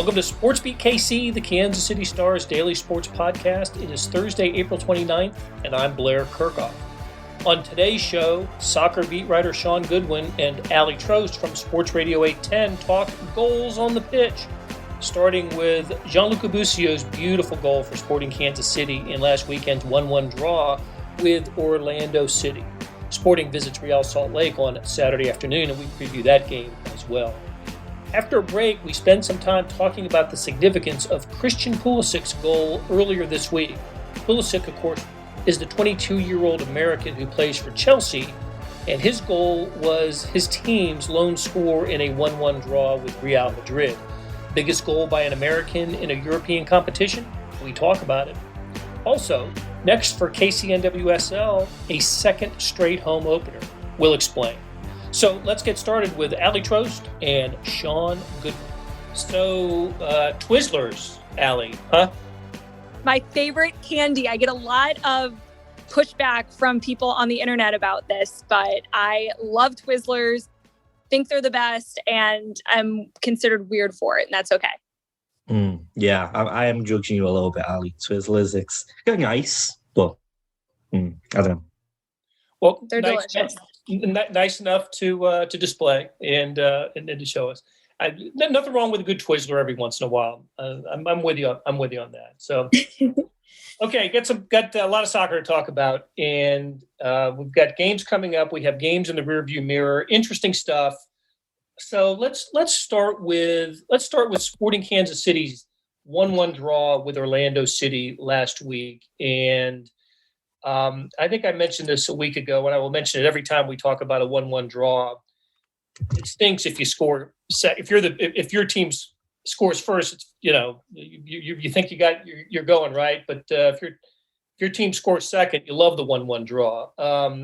Welcome to SportsBeat KC, the Kansas City Star's daily sports podcast. It is Thursday, April 29th, and I'm Blair Kirchhoff. On today's show, soccer beat writer Shaun Goodwin and Trost from Sports Radio 810 talk goals on the pitch, starting with Gianluca Busio's beautiful goal for Sporting Kansas City in last weekend's 1-1 draw with Orlando City. Sporting visits Real Salt Lake on Saturday afternoon, and we preview that game as well. After a break, we spend some time talking about the significance of Christian Pulisic's goal earlier this week. Pulisic, of course, is the 22-year-old American who plays for Chelsea, and his goal was his team's lone score in a 1-1 draw with Real Madrid. Biggest goal by an American in a European competition? We talk about it. Also, next for KC NWSL, a second straight home opener. We'll explain. So let's get started with Trost and Shaun Goodwin. So, Twizzlers, Allie, huh? My favorite candy. I get a lot of pushback from people on the internet about this, but I love Twizzlers, think they're the best, and I'm considered weird for it, and that's okay. Yeah, I am judging you a little bit, Ali. Twizzlers, it's nice, but I don't know. Well, they're delicious. Nice enough to display and to show us. Nothing wrong with a good Twizzler every once in a while. I'm with you. I'm with you on that. So, okay, got a lot of soccer to talk about, and we've got games coming up. We have games in the rearview mirror. Interesting stuff. So let's start with Sporting Kansas City's 1-1 draw with Orlando City last week, and I think I mentioned this a week ago, and I will mention it every time we talk about a 1-1 draw. It stinks if you score. If your team scores first, it's, you think you're going right, but if your team scores second, you love the 1-1 draw.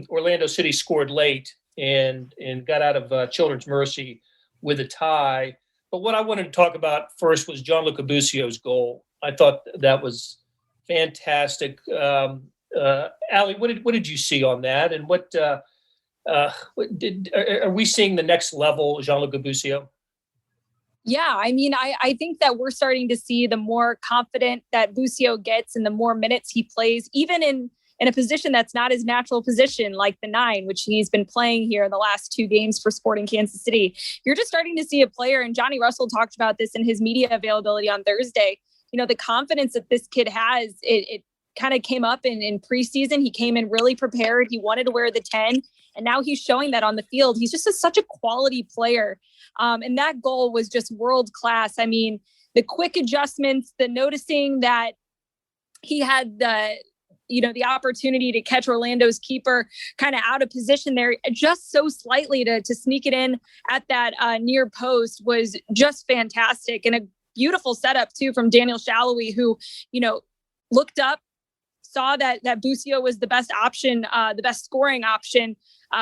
Orlando City scored late and got out of Children's Mercy with a tie. But what I wanted to talk about first was Gianluca Busio's goal. I thought that was fantastic. Allie, what did you see on that, and are we seeing the next level Gianluca Busio? Yeah, I mean, I think that we're starting to see the more confident that Busio gets and the more minutes he plays, even in a position that's not his natural position, like the 9, which he's been playing here in the last 2 games for Sporting Kansas City. You're just starting to see a player, and Johnny Russell talked about this in his media availability on Thursday. The confidence that this kid has, it kind of came up in preseason. He came in really prepared. He wanted to wear the 10, and now he's showing that on the field. He's just such a quality player. And that goal was just world class. I mean, the quick adjustments, the noticing that he had the opportunity to catch Orlando's keeper kind of out of position there, just so slightly to sneak it in at that near post was just fantastic. And a beautiful setup too from Daniel Shallowy, who, looked up, saw that Busio was the best option, the best scoring option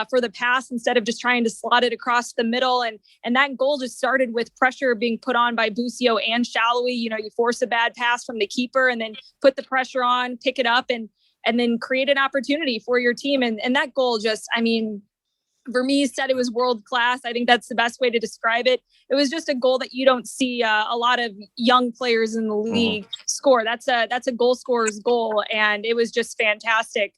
for the pass instead of just trying to slot it across the middle. And that goal just started with pressure being put on by Busio and Shallowy. You force a bad pass from the keeper and then put the pressure on, pick it up, and then create an opportunity for your team. And that goal just, I mean, for me, said it was world class. I think that's the best way to describe it. It was just a goal that you don't see a lot of young players in the league score. That's a goal scorer's goal, and it was just fantastic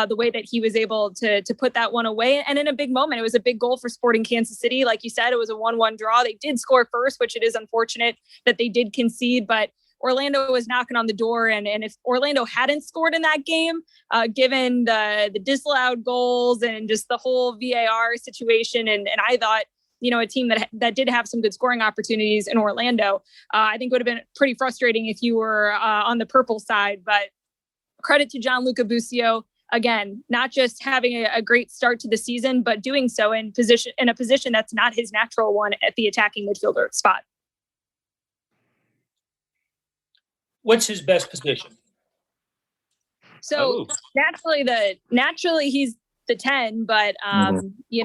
the way that he was able to put that one away. And in a big moment, it was a big goal for Sporting Kansas City. Like you said, it was a 1-1 draw. They did score first, which it is unfortunate that they did concede, but Orlando was knocking on the door. And if Orlando hadn't scored in that game, given the disallowed goals and just the whole VAR situation, and I thought, a team that did have some good scoring opportunities in Orlando, I think would have been pretty frustrating if you were on the purple side. But credit to Gianluca Busio. Again, not just having a great start to the season, but doing so in a position that's not his natural one at the attacking midfielder spot. What's his best position? So naturally he's the 10, but he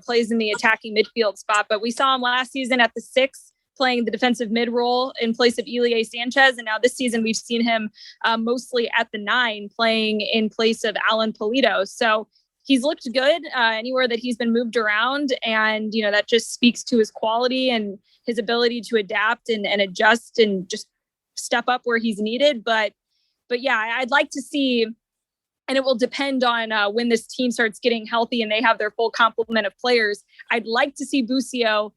plays in the attacking midfield spot. But we saw him last season at the 6, playing the defensive mid role in place of Ilie Sanchez. And now this season, we've seen him mostly at the 9, playing in place of Alan Pulido. So he's looked good anywhere that he's been moved around. And, that just speaks to his quality and his ability to adapt and adjust and just step up where he's needed. But yeah, I'd like to see, and it will depend on when this team starts getting healthy and they have their full complement of players. I'd like to see Busio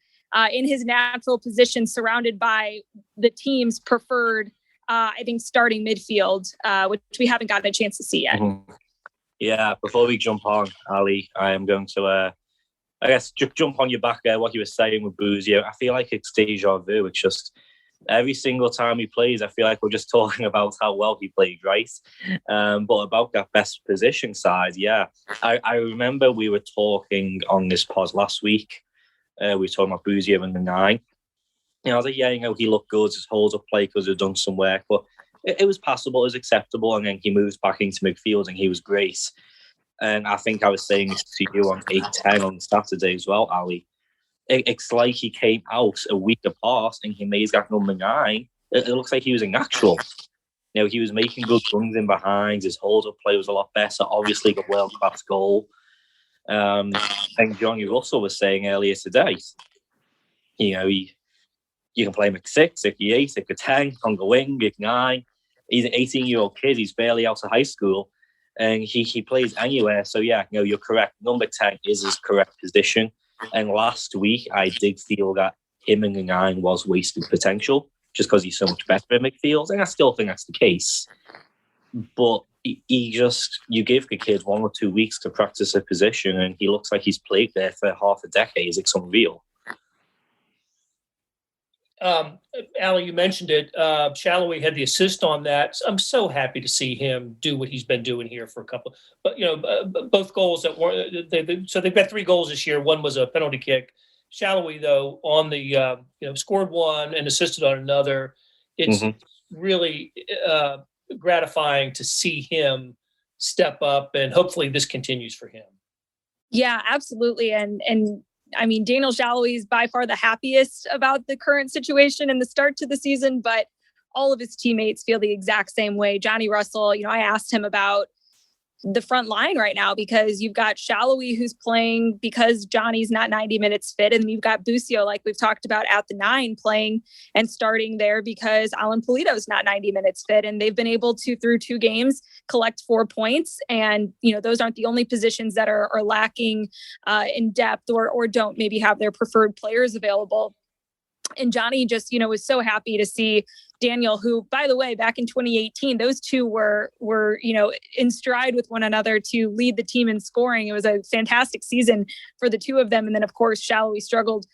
in his natural position, surrounded by the team's preferred, I think, starting midfield, which we haven't gotten a chance to see yet. Mm-hmm. Yeah, before we jump on, Ali, I am going to, I guess, jump on your back there, what you were saying with Busio. I feel like it's deja vu. It's just every single time he plays, I feel like we're just talking about how well he played, right? But about that best position side, yeah. I remember we were talking on this pod last week. We were talking about Busio in the 9. I was like, yeah, he looked good. His holds up play could have done some work, but it was passable, it was acceptable, and then he moves back into midfield and he was great. And I think I was saying this to you on 8-10 on Saturday as well, Ali. It's like he came out a week apart and he made that number 9. It looks like he was a natural. He was making good runs in behind. His hold-up play was a lot better. Obviously, got world-class goal. And Johnny Russell was saying earlier today, you can play him at 6, at 8, at 10, on the wing, at 9. He's an 18-year-old kid. He's barely out of high school. And he plays anywhere. So, yeah, you're correct. Number 10 is his correct position. And last week, I did feel that him in the 9 was wasted potential just because he's so much better in midfield. And I still think that's the case. But you give the kid 1 or 2 weeks to practice a position, and he looks like he's played there for half a decade. It's unreal. Ali, you mentioned it. Shalloway had the assist on that. I'm so happy to see him do what he's been doing here for a couple. But both goals that were so they've got 3 goals this year. One was a penalty kick. Shalloway, though, on the scored one and assisted on another. It's really gratifying to see him step up, and hopefully this continues for him. Yeah, absolutely, and. I mean, Daniel Shalloway is by far the happiest about the current situation and the start to the season, but all of his teammates feel the exact same way. Johnny Russell, I asked him about the front line right now, because you've got Shalloway who's playing because Johnny's not 90 minutes fit. And you've got Busio, like we've talked about, at the 9 playing and starting there because Alan Polito's not 90 minutes fit. And they've been able to, through 2 games, collect 4 points. And, those aren't the only positions that are lacking in depth or don't maybe have their preferred players available. And Johnny just, was so happy to see Daniel, who, by the way, back in 2018, those two were in stride with one another to lead the team in scoring. It was a fantastic season for the two of them. And then, of course, Shalloway struggled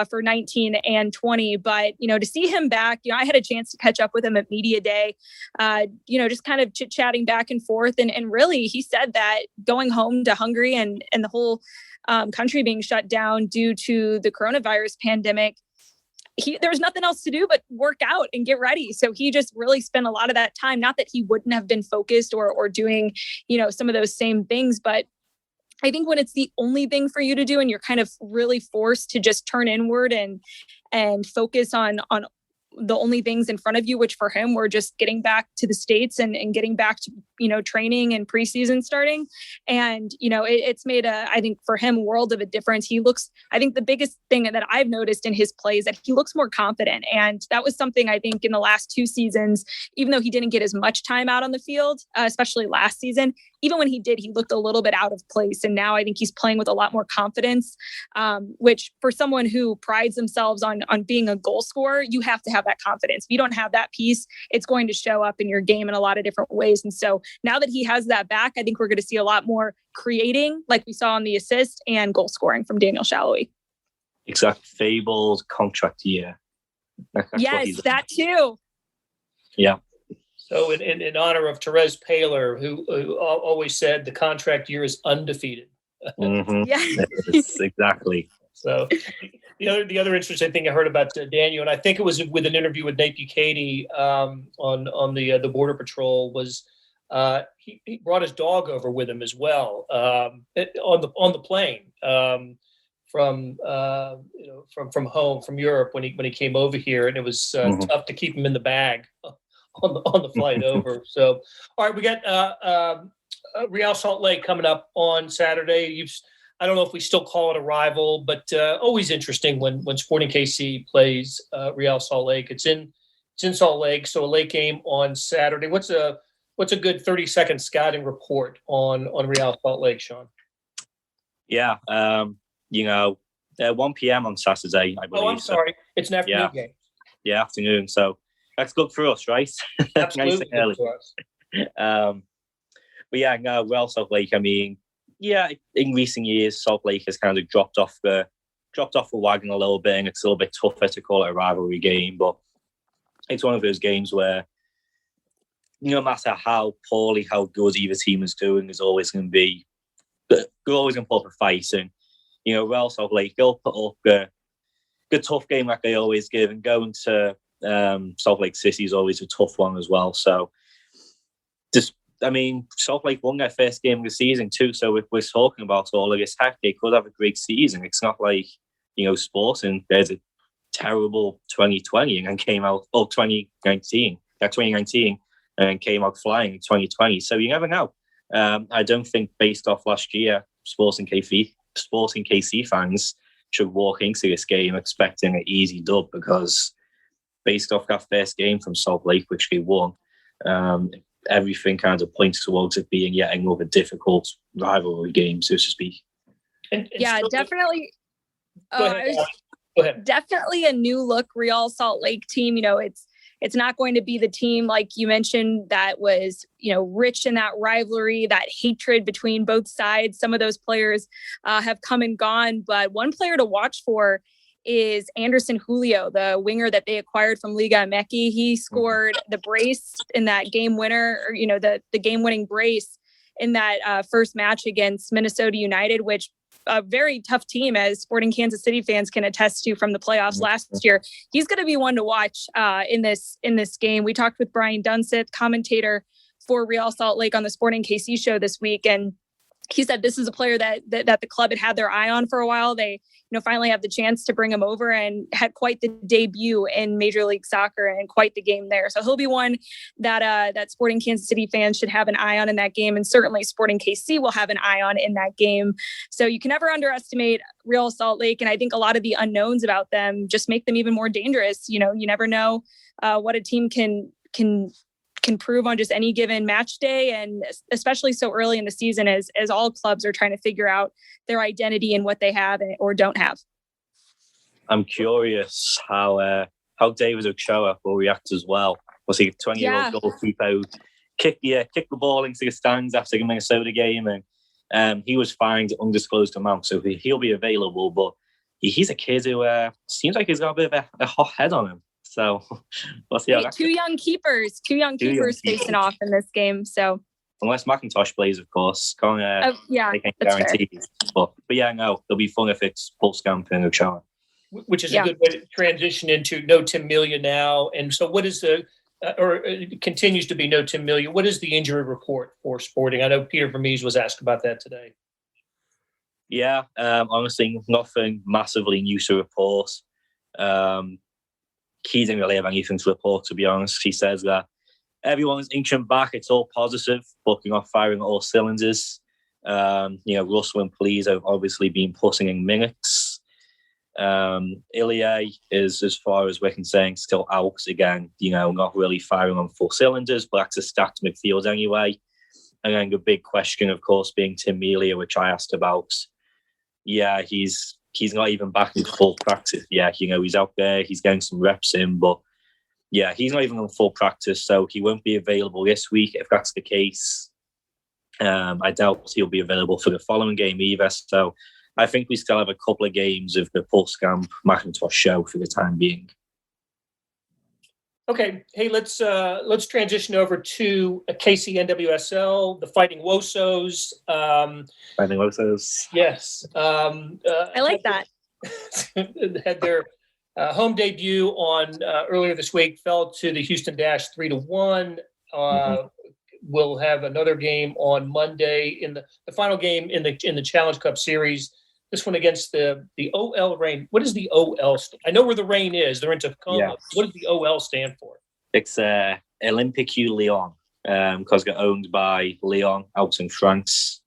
for 19 and 20. But, to see him back, I had a chance to catch up with him at Media Day, just kind of chit-chatting back and forth. And really, he said that going home to Hungary and the whole country being shut down due to the coronavirus pandemic, there was nothing else to do but work out and get ready. So he just really spent a lot of that time, not that he wouldn't have been focused or doing, some of those same things, but I think when it's the only thing for you to do and you're kind of really forced to just turn inward and focus on the only things in front of you, which for him were just getting back to the States and getting back to, training and preseason starting. And, it's made I think for him, a world of a difference. I think the biggest thing that I've noticed in his play is that he looks more confident. And that was something I think in the last 2 seasons, even though he didn't get as much time out on the field, especially last season, even when he did, he looked a little bit out of place. And now I think he's playing with a lot more confidence, which for someone who prides themselves on being a goal scorer, you have to have that confidence. If you don't have that piece, it's going to show up in your game in a lot of different ways. And so now that he has that back, I think we're going to see a lot more creating, like we saw on the assist, and goal scoring from Daniel Shalloway. Exact fabled contract year. Yes, that too. Yeah. So in honor of Therese Paylor, who always said the contract year is undefeated. Mm-hmm. Yeah. Yes, exactly. So the other interesting thing I heard about Daniel, and I think it was with an interview with Nate Bukaty on the Border Patrol, was he brought his dog over with him as well on the plane from home from Europe when he came over here, and it was tough to keep him in the bag on the flight over. So, all right, we got Real Salt Lake coming up on Saturday. I don't know if we still call it a rival, but always interesting when Sporting KC plays Real Salt Lake. It's in Salt Lake, so a late game on Saturday. What's a good 30-second scouting report on Real Salt Lake, Shaun? Yeah, 1 p.m. on Saturday, I believe. Oh, I'm sorry. It's an afternoon game. Yeah, afternoon. So that's good for us, right? Absolutely nice good for us. But yeah, no, Real Salt Lake, I mean, yeah, in recent years, Salt Lake has kind of dropped off the wagon a little bit, and it's a little bit tougher to call it a rivalry game. But it's one of those games where, no matter how poorly, how good either team is doing, there's always going to be, they're always going to put up a fight. And, Real Salt Lake, they'll put up a tough game like they always give, and going to Salt Lake City is always a tough one as well. So, Salt Lake won their first game of the season too. So if we're talking about all of this, heck, they could have a great season. It's not like, Sporting, there's a terrible 2020 and then came out, 2019, and then came out flying in 2020. So you never know. I don't think based off last year, Sporting KC fans should walk into this game expecting an easy dub, because based off that first game from Salt Lake, which they won, everything kind of points towards it being yet another difficult rivalry game, so to speak. Definitely. Go ahead. Definitely a new look Real Salt Lake team. It's not going to be the team, like you mentioned, that was, rich in that rivalry, that hatred between both sides. Some of those players have come and gone, but one player to watch for is Anderson Julio, the winger that they acquired from Liga MX. He scored the brace in that game winner, or, the game-winning brace in that first match against Minnesota United, which a very tough team, as Sporting Kansas City fans can attest to from the playoffs last year. He's going to be one to watch in this game. We talked with Brian Dunseth, commentator for Real Salt Lake on the Sporting KC show this week, and he said this is a player that the club had their eye on for a while. They finally have the chance to bring him over, and had quite the debut in Major League Soccer and quite the game there. So he'll be one that Sporting Kansas City fans should have an eye on in that game, and certainly Sporting KC will have an eye on in that game. So you can never underestimate Real Salt Lake, and I think a lot of the unknowns about them just make them even more dangerous. You never know what a team can prove on just any given match day, and especially so early in the season, as all clubs are trying to figure out their identity and what they have or don't have. I'm curious how David Ochoa will react as well. Was he a 20-year-old goalkeeper who kicked the ball into the stands after the Minnesota game, and he was fined an undisclosed amount, so he'll be available. But he's a kid who seems like he's got a bit of a hot head on him. So we'll see how two young keepers facing off in this game. So unless McIntosh plays, of course, they can't guarantee. But yeah, no, it'll be fun if it's Pulskamp and Ochoa. Which is a good way to transition into no Tim Melia now. And so what is it continues to be no Tim Melia. What is the injury report for Sporting? I know Peter Vermees was asked about that today. Yeah, honestly, nothing massively new to report. He didn't really have anything to report, to be honest. He says that everyone's inching back. It's all positive, but you're not firing all cylinders. Russell and Please have obviously been putting in minutes. Ilya is, as far as we're concerned, still out again, not really firing on full cylinders, but that's a stacked midfield anyway. And then the big question, of course, being Tim Melia, which I asked about. Yeah, he's not even back in full practice. Yeah, he's out there, he's getting some reps in, but yeah, he's not even on full practice, so he won't be available this week. If that's the case, I doubt he'll be available for the following game either. So I think we still have a couple of games of the Pulskamp McIntosh show for the time being. Okay, hey, let's transition over to KC NWSL, the Fighting Wosos. Fighting Wosos. Yes. I like that. Had their home debut on earlier this week, fell to the Houston Dash 3-1. We'll have another game on Monday in the final game in the Challenge Cup series. This one against the OL Reign. What is the OL? I know where the Reign is. They're in Tacoma. Yeah. What does the OL stand for? It's Olympique Lyon, because it got owned by Lyon out in France.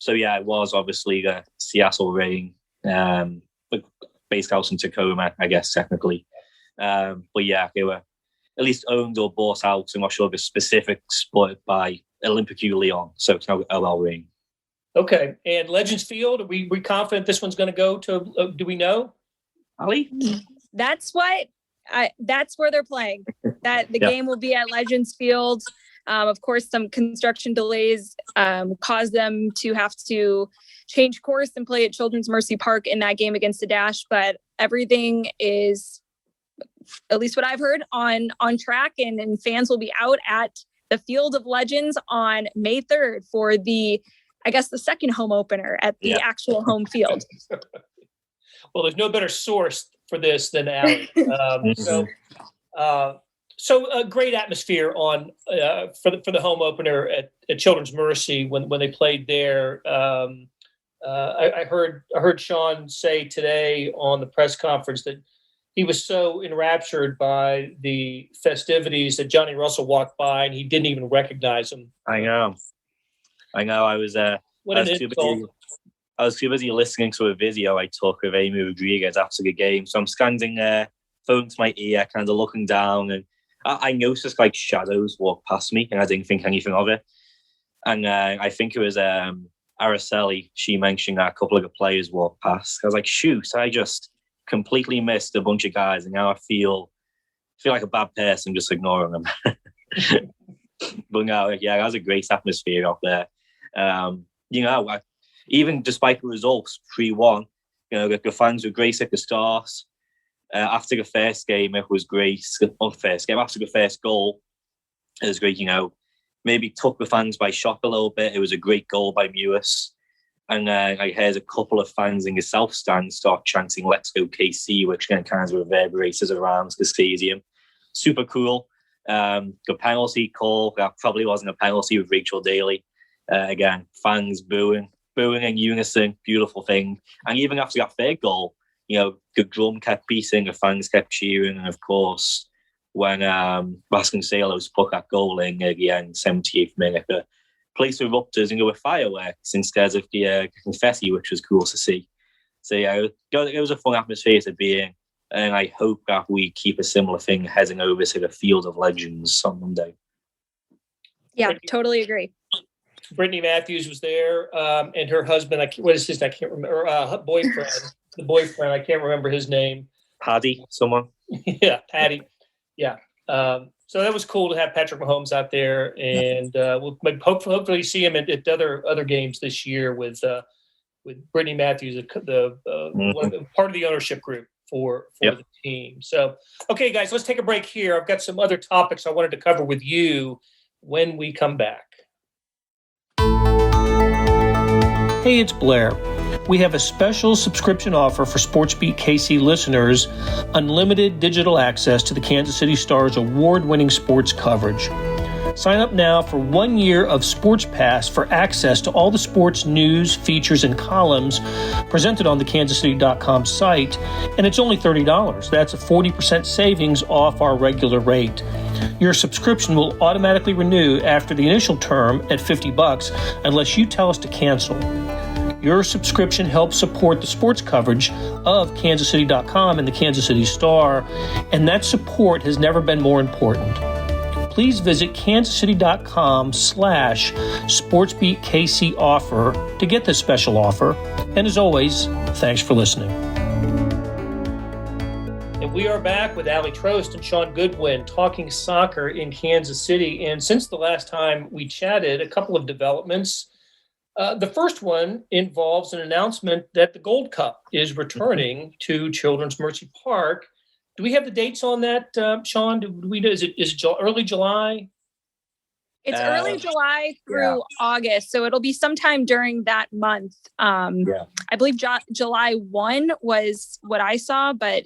So yeah, it was obviously the Seattle Reign, but based out in Tacoma, I guess technically. But yeah, they were at least owned or bought out. I'm not sure of the specific split by Olympique Lyon, so it's now OL Reign. Okay, and Legends Field, are we confident this one's going to go to? Do we know, Ali? That's where they're playing. That the game will be at Legends Field. Of course, some construction delays caused them to have to change course and play at Children's Mercy Park in that game against the Dash. But everything is, at least what I've heard, on track, and fans will be out at the Field of Legends on May 3rd for the second home opener at the actual home field. Well, there's no better source for this than Ali. So a great atmosphere on for the home opener at Children's Mercy when they played there. I heard Shaun say today on the press conference that he was so enraptured by the festivities that Johnny Russell walked by and he didn't even recognize him. I know. I was too busy listening to a video I took of Amy Rodriguez after the game. So I'm standing there, phone to my ear, kind of looking down, and I noticed like shadows walk past me, and I didn't think anything of it. And I think it was Araceli. She mentioned that a couple of the players walked past. I was like, shoot, I just completely missed a bunch of guys, and now I feel like a bad person just ignoring them. But no, yeah, that was a great atmosphere out there. Even despite the results, 3-1, the fans were great at the start. After the first game, it was great. After the first goal, it was great. Maybe took the fans by shock a little bit. It was a great goal by Mewis. And I heard a couple of fans in the south stand start chanting, "Let's go KC," which kind of reverberated around the stadium. Super cool. The penalty call, that probably wasn't a penalty with Rachel Daly. Again, fans booing in unison, beautiful thing. And even after that third goal, the drum kept beating, the fans kept cheering, and of course, when Vasconcelos put that goal in at the end, 78th minute, the place erupted and there were fireworks instead of the confetti, which was cool to see. So yeah, it was a fun atmosphere to be in, and I hope that we keep a similar thing heading over to the Field of Legends on Monday. Yeah, totally agree. Brittany Matthews was there, and her husband, what is his? I can't remember. Her boyfriend, the boyfriend, I can't remember his name. Paddy, someone. Yeah, Paddy. Yeah. So that was cool to have Patrick Mahomes out there, and we'll hopefully see him at other games this year with Brittany Matthews, part of the ownership group for the team. So, okay, guys, let's take a break here. I've got some other topics I wanted to cover with you when we come back. Hey, it's Blair. We have a special subscription offer for SportsBeat KC listeners, unlimited digital access to the Kansas City Star's award-winning sports coverage. Sign up now for 1 year of Sports Pass for access to all the sports news, features, and columns presented on the kansascity.com site, and it's only $30. That's a 40% savings off our regular rate. Your subscription will automatically renew after the initial term at $50 unless you tell us to cancel. Your subscription helps support the sports coverage of kansascity.com and the Kansas City Star, and that support has never been more important. Please visit kansascity.com/SportsBeatKC offer to get this special offer. And as always, thanks for listening. And we are back with Ali Trost and Shaun Goodwin talking soccer in Kansas City. And since the last time we chatted, a couple of developments. The first one involves an announcement that the Gold Cup is returning to Children's Mercy Park. Do we have the dates on that, Shaun? Is it early July? It's early July through August, so it'll be sometime during that month. I believe July 1 was what I saw, but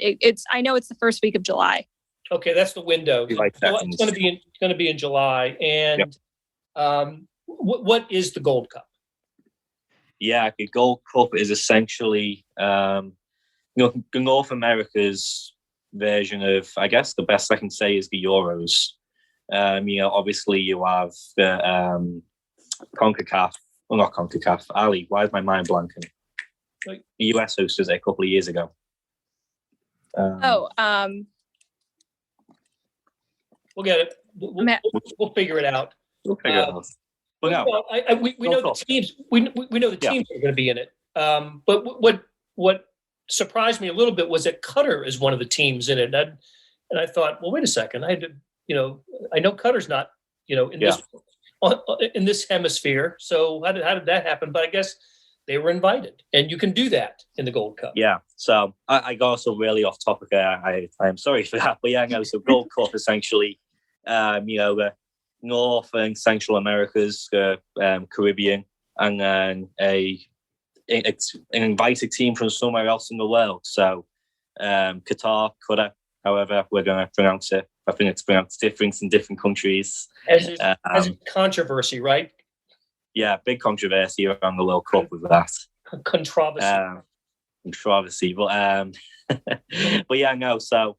I know it's the first week of July. Okay, that's the window. It's going to be in July. And what is the Gold Cup? Yeah, the Gold Cup is essentially North America's version of, I guess the best I can say is the Euros. Obviously you have the CONCACAF, well, not CONCACAF. Ali, why is my mind blanking? The US hosted it a couple of years ago. We'll get it. We'll figure it out. We'll figure it out. But no, we know the teams. We know the teams are going to be in it. But what surprised me a little bit was that Qatar is one of the teams in it, and I thought, well, wait a second. I know Qatar's not in this hemisphere. So how did that happen? But I guess they were invited, and you can do that in the Gold Cup. Yeah. So I got also really off topic there. I am sorry for that, but yeah, no. So Gold Cup essentially, the North and Central Americas, Caribbean, and then an invited team from somewhere else in the world. So Qatar, however we're going to pronounce it. I think it's pronounced different in different countries. As a controversy, right? Yeah, big controversy around the World Cup with that. Controversy. But but yeah, no. So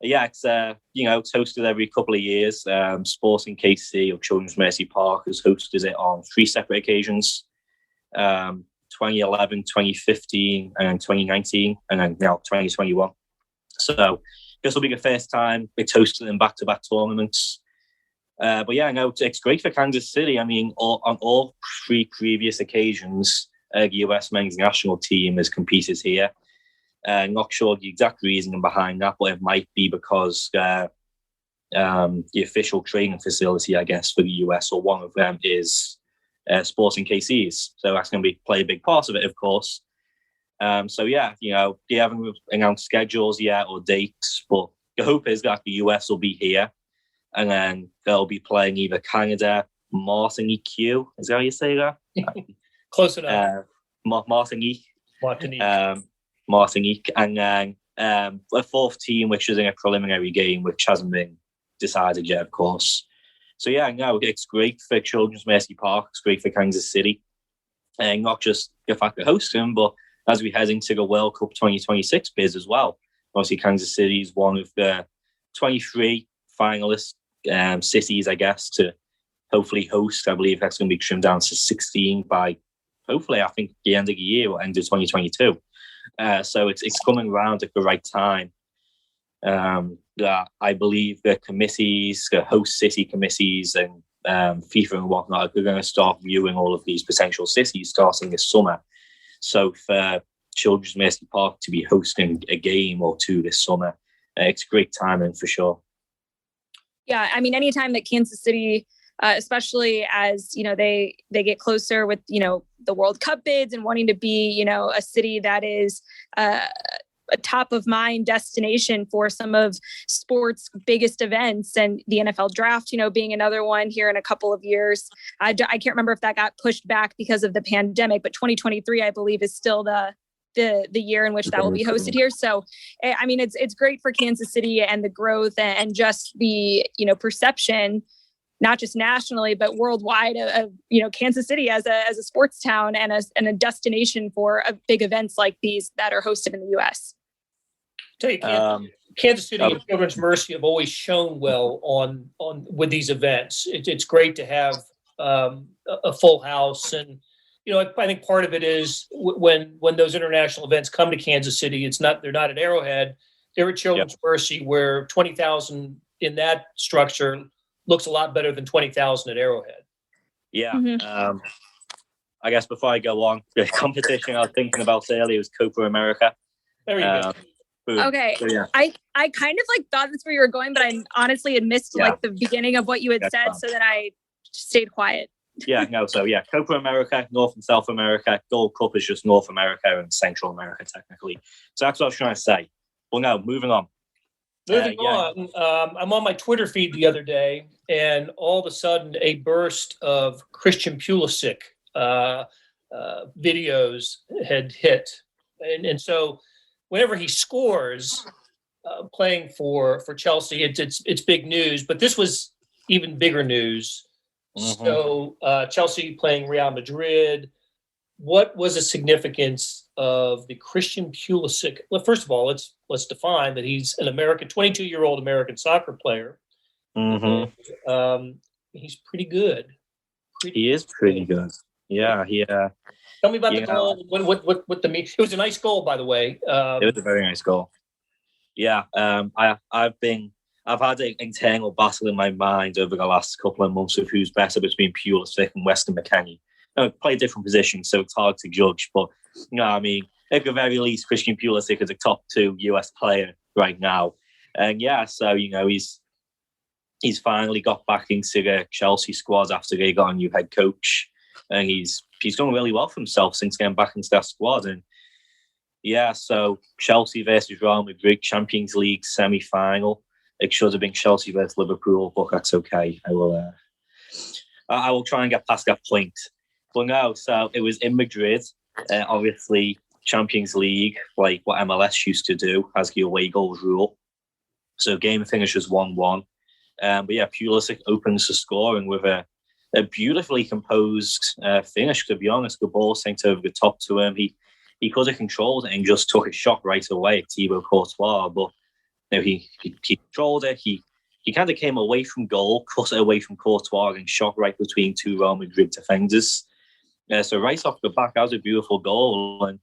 yeah, it's it's hosted every couple of years. Sporting KC or Children's Mercy Park has hosted it on 3 separate occasions: 2011, 2015, and then 2019, and then now 2021. So this will be the first time it's hosted in back-to-back tournaments. But yeah, no, it's great for Kansas City. I mean, on all 3 previous occasions, the US men's national team has competed here. Not sure the exact reasoning behind that, but it might be because the official training facility, I guess, for the US, or one of them, is Sporting KC's. So that's going to play a big part of it, of course. So yeah, they haven't announced schedules yet or dates, but the hope is that the US will be here, and then they'll be playing either Canada, Martinique. Is that how you say that? Close enough. Martinique, and then a 4th team, which is in a preliminary game, which hasn't been decided yet, of course. So yeah, no, it's great for Children's Mercy Park. It's great for Kansas City, and not just the fact that hosting them, but as we head into the World Cup 2026 bids as well. Obviously, Kansas City is one of the 23 finalist cities, I guess, to hopefully host. I believe that's going to be trimmed down to 16 by, hopefully, I think, the end of the year or end of 2022. So it's coming around at the right time. I believe the committees, the host city committees and FIFA and whatnot, are going to start viewing all of these potential cities starting this summer. So for Children's Mercy Park to be hosting a game or 2 this summer, it's great timing for sure. Yeah, I mean, anytime that Kansas City, especially as they get closer with the World Cup bids and wanting to be a city that is a top of mind destination for some of sports' biggest events, and the NFL draft, being another one here in a couple of years. I can't remember if that got pushed back because of the pandemic, but 2023, I believe, is still the year in which that will be hosted here. So, I mean, it's great for Kansas City and the growth and just the, perception, not just nationally, but worldwide of Kansas City as a sports town and a destination for big events like these that are hosted in the U.S. Tell you, Kansas City and Children's Mercy have always shown well on with these events. It's great to have a full house, and I think part of it is when those international events come to Kansas City, they're not at Arrowhead, they're at Children's Mercy, where 20,000 in that structure looks a lot better than 20,000 at Arrowhead. Yeah. Mm-hmm. I guess before I go on, the competition I was thinking about earlier was Copa America. There you go. Okay. So, yeah. I kind of thought that's where you were going, but I honestly had missed the beginning of what you had said, so then I stayed quiet. Copa America, North and South America. Gold Cup is just North America and Central America, technically. So that's what I was trying to say. Well, no, moving on. I'm on my Twitter feed the other day, and all of a sudden a burst of Christian Pulisic videos had hit. And so whenever he scores playing for Chelsea, it's big news. But this was even bigger news. Mm-hmm. So Chelsea playing Real Madrid. What was the significance of the Christian Pulisic. Well, first of all, let's define that he's an American, 22-year-old American soccer player. Mm-hmm. He's pretty good. He is pretty good. Yeah. Tell me about the goal. What the mean? It was a nice goal, by the way. It was a very nice goal. Yeah. I've had an internal battle in my mind over the last couple of months of who's better between Pulisic and Weston McKennie. Play different positions, so it's hard to judge. But I mean, at the very least, Christian Pulisic is a top 2 US player right now, and so he's finally got back into the Chelsea squad after they got a new head coach, and he's done really well for himself since getting back into that squad. And so Chelsea versus Real Madrid, Champions League semi-final. It should have been Chelsea versus Liverpool, but that's okay. I will try and get past that point. But no, so it was in Madrid. Obviously, Champions League, like what MLS used to do, has the away goals rule. So game finishes 1-1. But Pulisic opens the scoring with a beautifully composed finish, to be honest. The ball sent over the top to him. He could have controlled it and just took a shot right away at Thibaut Courtois. But he controlled it. He kind of came away from goal, cut it away from Courtois and shot right between 2 Real Madrid defenders. So right off the back, that was a beautiful goal. And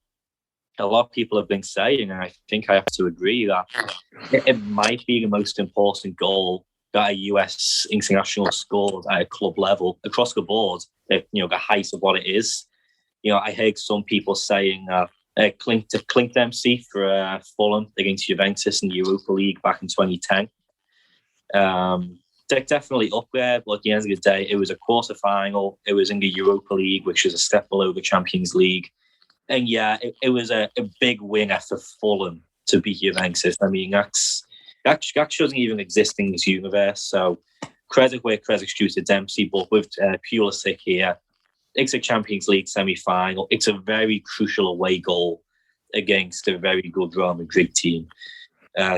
a lot of people have been saying, and I think I have to agree, that it might be the most important goal that a US international scored at a club level across the board, the height of what it is. I heard some people saying Clint Dempsey for Fulham against Juventus in the Europa League back in 2010. They're definitely up there, but at the end of the day, it was a quarter-final. It was in the Europa League, which is a step below the Champions League. And it was a big winner for Fulham to beat Juventus. I mean, that shouldn't even exist in this universe. So credit where credit's due to Dempsey, but with Pulisic here, it's a Champions League semi-final. It's a very crucial away goal against a very good Real Madrid team.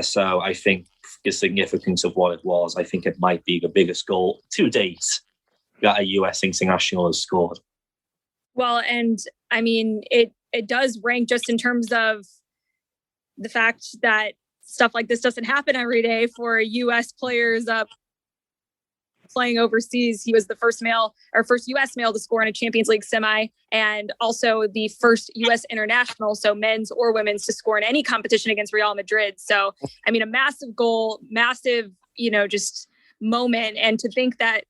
So I think the significance of what it was, I think it might be the biggest goal to date that a US international has scored. Well, and I mean, it does rank just in terms of the fact that stuff like this doesn't happen every day for US players playing overseas. He was the first US male to score in a Champions League semi, and also the first US international, so men's or women's, to score in any competition against Real Madrid. So, I mean, a massive goal, massive, just moment. And to think that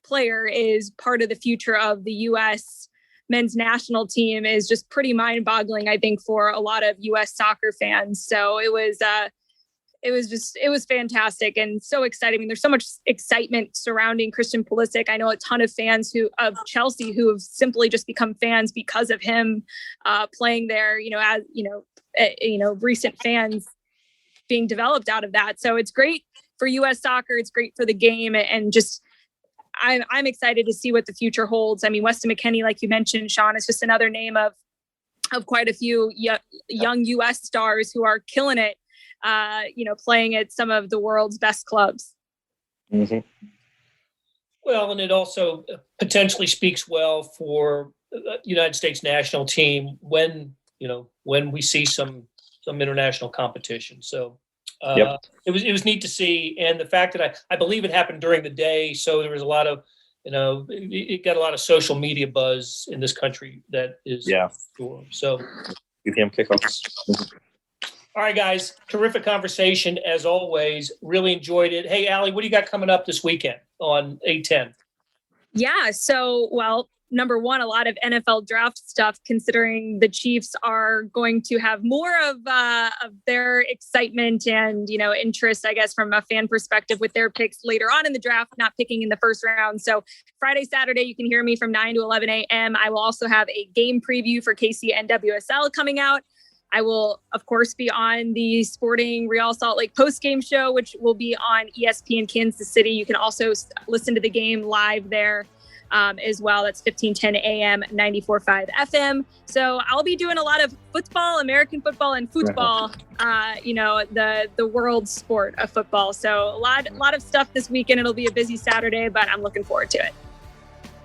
player is part of the future of the US men's national team is just pretty mind-boggling, I think, for a lot of US soccer fans. So it was fantastic and so exciting. I mean, there's so much excitement surrounding Christian Pulisic. I know a ton of fans of Chelsea who have simply just become fans because of him playing there, as recent fans being developed out of that. So it's great for US soccer. It's great for the game, and just I'm excited to see what the future holds. I mean, Weston McKennie, like you mentioned, Shaun, is just another name of quite a few young US stars who are killing it, playing at some of the world's best clubs. Mm-hmm. Well, and it also potentially speaks well for the United States national team when we see some international competition. So it was neat to see. And the fact that I believe it happened during the day. So there was a lot of, it got a lot of social media buzz in this country that is cool. So UPM kickoffs. All right, guys, terrific conversation as always. Really enjoyed it. Hey, Allie, what do you got coming up this weekend on 8/10? Yeah, so, well, number one, a lot of NFL draft stuff, considering the Chiefs are going to have more of their excitement and, interest, I guess, from a fan perspective with their picks later on in the draft, not picking in the first round. So Friday, Saturday, you can hear me from 9 to 11 a.m. I will also have a game preview for KC NWSL coming out. I will, of course, be on the Sporting Real Salt Lake post-game show, which will be on ESPN Kansas City. You can also listen to the game live there as well. That's 1510 AM, 94.5 FM. So I'll be doing a lot of football, American football, and football, the world sport of football. So a lot of stuff this weekend. It'll be a busy Saturday, but I'm looking forward to it.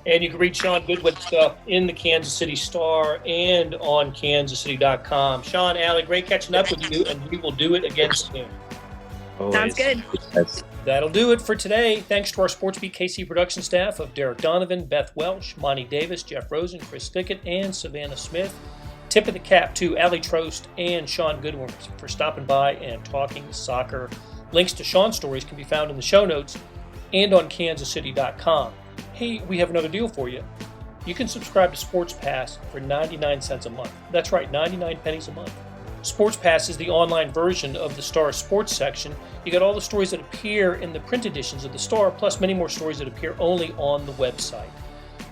And you can read Shaun Goodwin stuff in the Kansas City Star and on kansascity.com. Shaun, Allie, great catching up with you, and we will do it again soon. Always. Sounds good. Yes. That'll do it for today. Thanks to our SportsBeat KC production staff of Derek Donovan, Beth Welsh, Monty Davis, Jeff Rosen, Chris Thickett, and Savannah Smith. Tip of the cap to Allie Trost and Shaun Goodwin for stopping by and talking soccer. Links to Shaun's stories can be found in the show notes and on kansascity.com. Hey, we have another deal for you. You can subscribe to Sports Pass for 99 cents a month. That's right, 99 pennies a month. Sports Pass is the online version of the Star sports section. You get all the stories that appear in the print editions of the Star, plus many more stories that appear only on the website.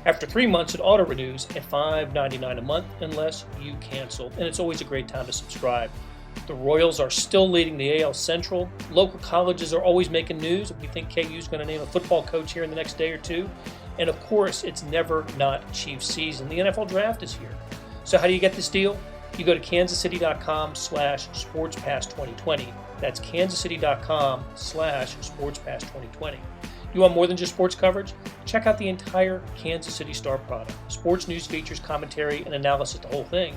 After 3 months, it auto-renews at $5.99 a month unless you cancel, and it's always a great time to subscribe. The Royals are still leading the AL Central. Local colleges are always making news. We think KU is going to name a football coach here in the next day or two. And of course, it's never not Chiefs season. The NFL draft is here. So how do you get this deal? You go to kansascity.com/sportspass2020. That's kansascity.com/sportspass2020. You want more than just sports coverage? Check out the entire Kansas City Star product. Sports news, features, commentary, and analysis, the whole thing.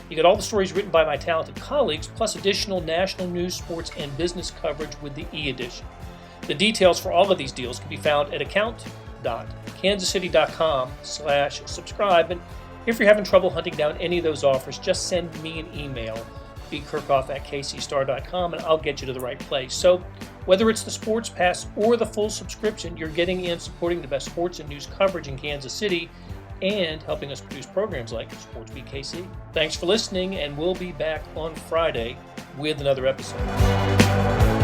You get all the stories written by my talented colleagues, plus additional national news, sports, and business coverage with the e-edition. The details for all of these deals can be found at account.kansascity.com/subscribe. And if you're having trouble hunting down any of those offers, just send me an email, bkirkhoff@kcstar.com, and I'll get you to the right place. So whether it's the Sports Pass or the full subscription, you're getting and supporting the best sports and news coverage in Kansas City and helping us produce programs like SportsBeat KC. Thanks for listening, and we'll be back on Friday with another episode.